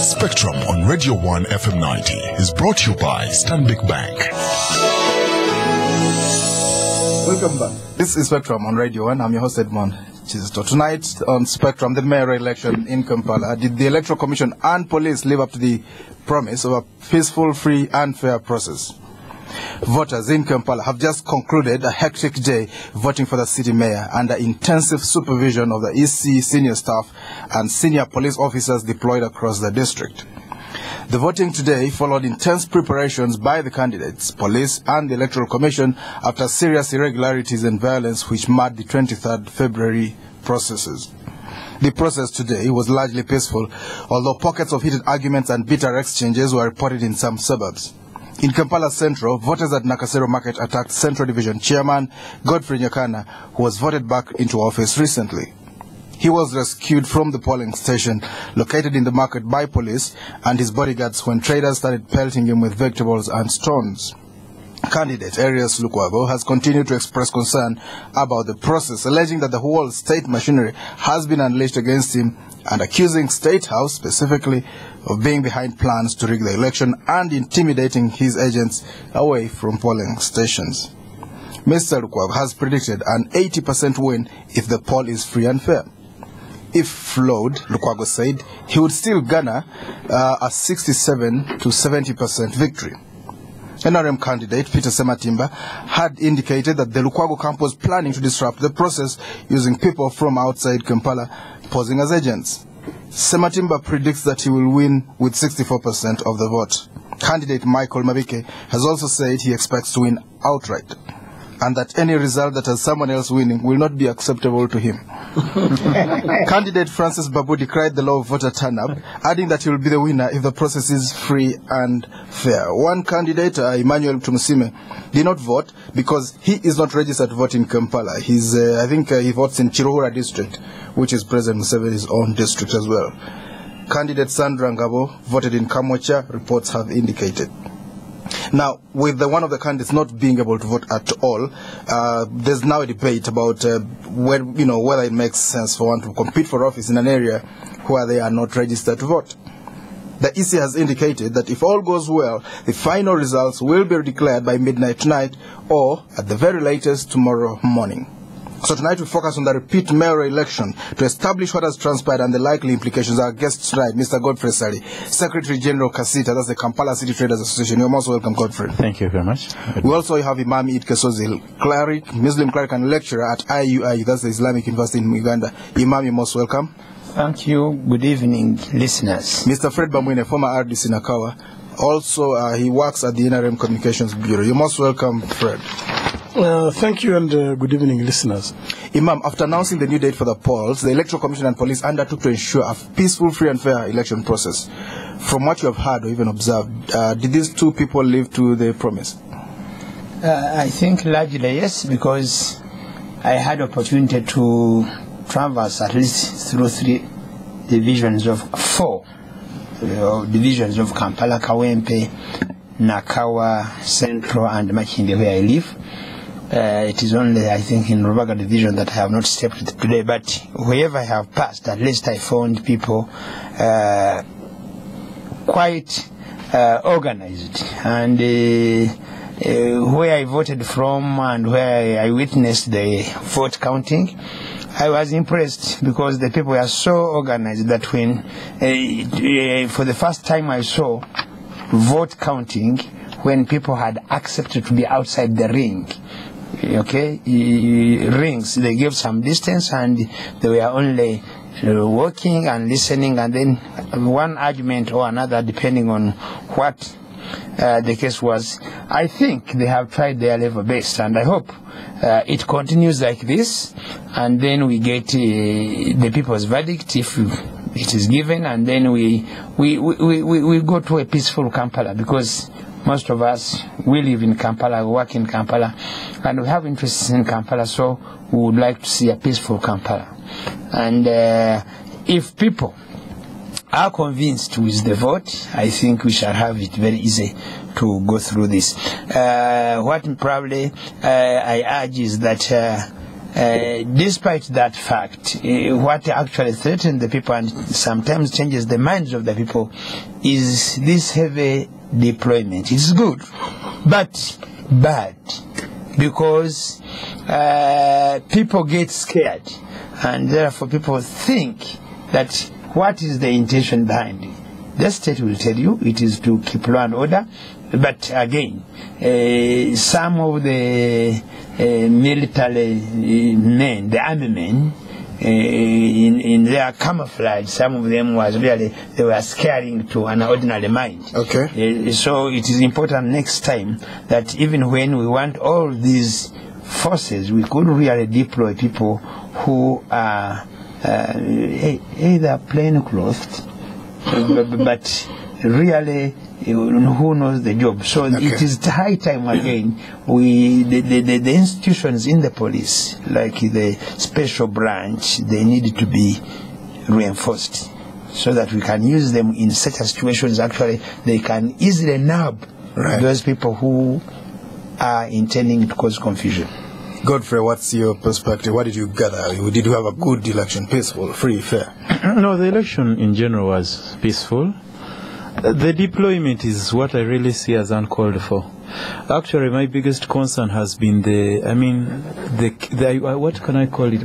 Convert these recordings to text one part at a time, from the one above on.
Spectrum on Radio 1 FM 90 is brought to you by Stanbic Bank. Welcome back. This is Spectrum on Radio 1. I'm your host, Edmond. Kizito. Tonight on Spectrum, the mayoral election in Kampala. Did the Electoral Commission and police live up to the promise of a peaceful, free and fair process? Voters in Kampala have just concluded a hectic day voting for the city mayor under intensive supervision of the EC senior staff and senior police officers deployed across the district. The voting today followed intense preparations by the candidates, police and the Electoral Commission after serious irregularities and violence which marred the 23rd February processes. The process today was largely peaceful, although pockets of heated arguments and bitter exchanges were reported in some suburbs. In Kampala Central, voters at Nakasero Market attacked Central Division Chairman Godfrey, who was voted back into office recently. He was rescued from the polling station located in the market by police and his bodyguards when traders started pelting him with vegetables and stones. Candidate Arias Lukwago has continued to express concern about the process, alleging that the whole state machinery has been unleashed against him and accusing State House specifically of being behind plans to rig the election and intimidating his agents away from polling stations. Mr. Lukwago has predicted an 80% win if the poll is free and fair. If flawed, Lukwago said, he would still garner a 67 to 70% victory. NRM candidate Peter Sematimba had indicated that the Lukwago camp was planning to disrupt the process using people from outside Kampala posing as agents. Sematimba predicts that he will win with 64% of the vote. Candidate Michael Mabike has also said he expects to win outright, and that any result that has someone else winning will not be acceptable to him. Candidate Francis Babu decried the low voter turnout, adding that he will be the winner if the process is free and fair. One candidate, Emmanuel Tumusime, did not vote because he is not registered to vote in Kampala. I think he votes in Chiruhura district, which is President Museveni's own district as well. Candidate Sandra Ngabo voted in Kamwacha, reports have indicated. Now, with one of the candidates not being able to vote at all, there's now a debate about whether it makes sense for one to compete for office in an area where they are not registered to vote. The EC has indicated that if all goes well, the final results will be declared by midnight tonight or at the very latest tomorrow morning. So tonight we focus on the repeat mayoral election to establish what has transpired and the likely implications. Our guest tonight, Mr. Godfrey Ssali, Secretary General KACITA, that's the Kampala City Traders Association. You're most welcome, Godfrey. Thank you very much. We also have Imam Kasozi, Cleric, Muslim cleric and lecturer at IUIU, that's the Islamic University in Uganda. Imam, you're most welcome. Thank you. Good evening, listeners. Mr. Fred Bamwine, former RDC Nakawa. Also, he works at the NRM Communications Bureau. You're most welcome, Fred. Thank you and good evening, listeners. Imam, after announcing the new date for the polls, the Electoral Commission and police undertook to ensure a peaceful, free and fair election process. From what you have heard or even observed, did these two people live to the promise? I think largely yes, because I had opportunity to traverse at least through 4 divisions of Kampala, Kawempe, Nakawa, Central and Makinde, where I live. It is only, I think, in Rubaga division that I have not stepped today, but wherever I have passed, at least I found people quite organized. And where I voted from and where I witnessed the vote counting, I was impressed because the people were so organized that when, for the first time I saw vote counting, when people had accepted to be outside the ring, rings, they gave some distance and they were only walking and listening, and then one argument or another depending on what the case was. I think they have tried their level best, and I hope it continues like this, and then we get the people's verdict if it is given, and then we go to a peaceful Kampala, because most of us, we live in Kampala, we work in Kampala, and we have interests in Kampala, so we would like to see a peaceful Kampala. And if people are convinced with the vote, I think we shall have it very easy to go through this. What probably I urge is that despite that fact, what actually threatens the people and sometimes changes the minds of the people is this heavy deployment. It's good, but bad, because people get scared, and therefore people think that what is the intention behind it. The state will tell you it is to keep law and order, but again, some of the military men, the army men, in their camouflage, some of them was really, they were scaring to an ordinary mind. Okay. So it is important next time that even when we want all these forces, we could really deploy people who are either plain-clothed, but really who knows the job. So it is high time again the institutions in the police, like the special branch, they need to be reinforced so that we can use them in such situations. Actually, they can easily nab those people who are intending to cause confusion. Godfrey, what's your perspective? What did you gather? Did you have a good election, peaceful, free, fair? No, the election in general was peaceful. The deployment is what I really see as uncalled for. Actually, my biggest concern has been what can I call it?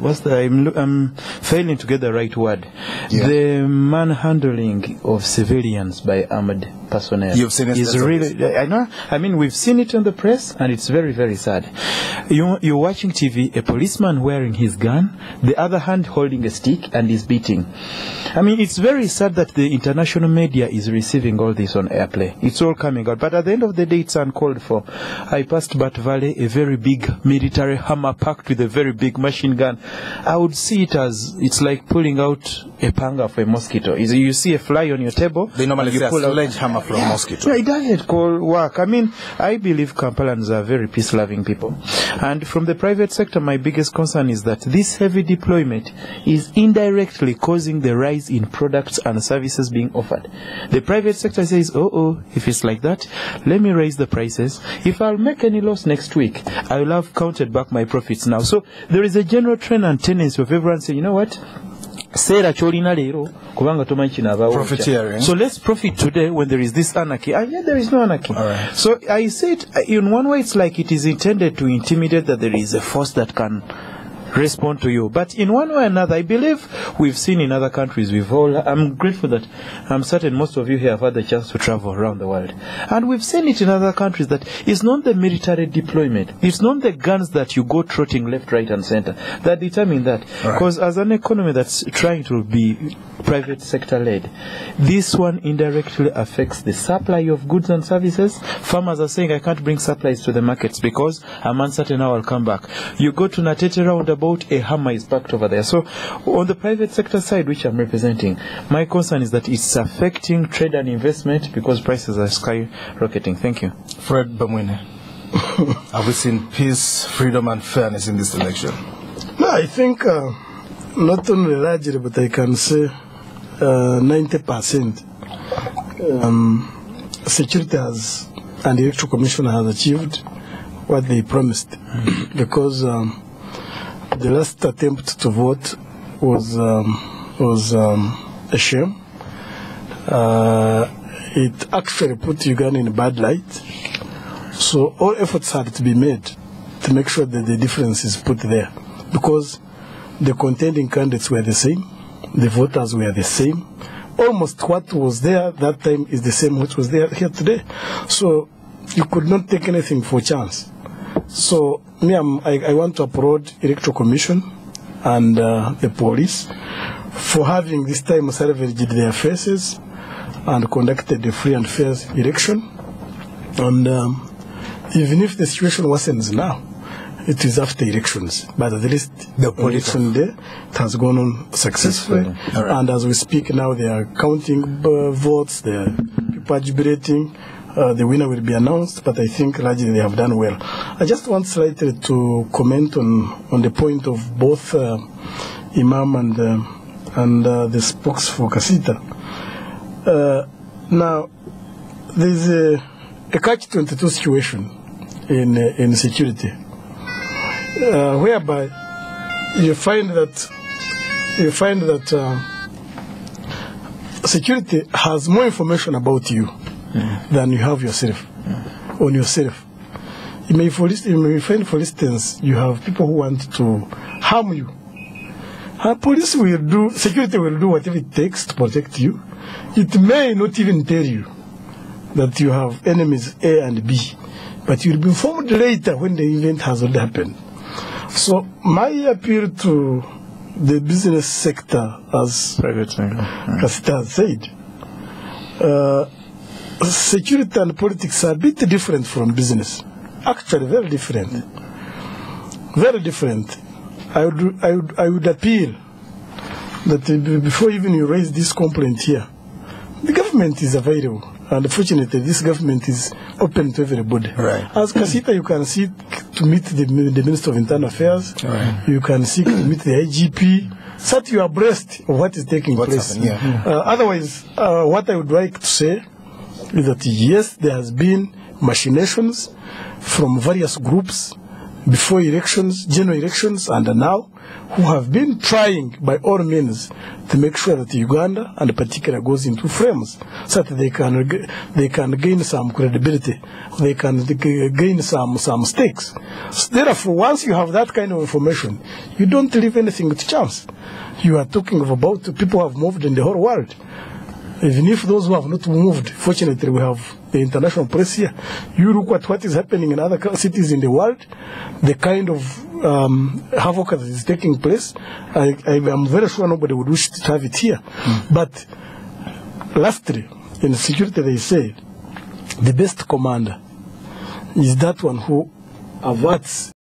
I'm failing to get the right word. Yeah. The manhandling of civilians by armed personnel. You've seen it? Is really, I know. I mean, we've seen it on the press, and it's very, very sad. You're watching TV, a policeman wearing his gun, the other hand holding a stick, and is beating. I mean, it's very sad that the international media is receiving all this on airplay. It's all coming out, but at the end of the day, it's uncalled for. I passed Bat Valley, a very big military hammer packed with a very big machine gun. I would see it as, it's like pulling out a panga for a mosquito. You see a fly on your table. They normally say a sledgehammer for a mosquito. Yeah, it doesn't work. I mean, I believe Kampalans are very peace-loving people. And from the private sector, my biggest concern is that this heavy deployment is indirectly causing the rise in products and services being offered. The private sector says, if it's like that, let me raise the prices. If I'll make any loss next week, I will have counted back my profits now. So there is a general trend and tendency of everyone saying, you know what? Profiteering. So let's profit today when there is this anarchy. And yet there is no anarchy. Right. So I said, in one way, it's like it is intended to intimidate, that there is a force that can respond to you. But in one way or another, I believe we've seen in other countries, I'm grateful that I'm certain most of you here have had the chance to travel around the world. And we've seen it in other countries that it's not the military deployment, it's not the guns that you go trotting left, right, and center that determine that. Because as an economy that's trying to be private sector led, this one indirectly affects the supply of goods and services. Farmers are saying, I can't bring supplies to the markets because I'm uncertain how I'll come back. You go to Natete roundabout, a hammer is packed over there. So on the private sector side, which I'm representing, my concern is that it's affecting trade and investment because prices are skyrocketing. Thank you. Fred Bamwine, have we seen peace, freedom, and fairness in this election? No, I think not only largely, but I can say 90% security has, and the Electoral Commission has achieved what they promised, because the last attempt to vote was a shame. It actually put Uganda in a bad light. So all efforts had to be made to make sure that the difference is put there, because the contending candidates were the same, the voters were the same. Almost what was there that time is the same what was there here today. So you could not take anything for chance. So I want to applaud Electoral Commission and the police for having this time salvaged their faces and conducted a free and fair election. And even if the situation worsens now, it is after elections, but at least the election day it has gone on successfully. Right. And as we speak now, they are counting votes, they are people jubilating. The winner will be announced, but I think largely they have done well. I just want slightly to comment on the point of both Imam and the spokes for KACITA. Now, there's a catch-22 situation in security, whereby you find that security has more information about you than you have yourself, on yourself. You may find, for instance, you have people who want to harm you. Police will do, security will do whatever it takes to protect you. It may not even tell you that you have enemies A and B, but you'll be informed later when the event has already happened. So my appeal to the business sector, as KACITA has said, security and politics are a bit different from business. Actually, very different. Very different. I would appeal that before even you raise this complaint here, the government is available. And fortunately, this government is open to everybody. Right. As KACITA, you can seek to meet the Minister of Internal Affairs. Right. You can seek to meet the IGP. So that you are abreast of what is taking place. Otherwise, what I would like to say is that yes, there has been machinations from various groups before elections, general elections, and now, who have been trying by all means to make sure that Uganda, and particularly, goes into frames so that they can gain some credibility, they can gain some stakes. So therefore, once you have that kind of information, you don't leave anything to chance. You are talking about people who have moved in the whole world. Even if those who have not moved, fortunately, we have the international press here. You look at what is happening in other cities in the world, the kind of havoc that is taking place. I am very sure nobody would wish to have it here. But lastly, in security, they say the best commander is that one who averts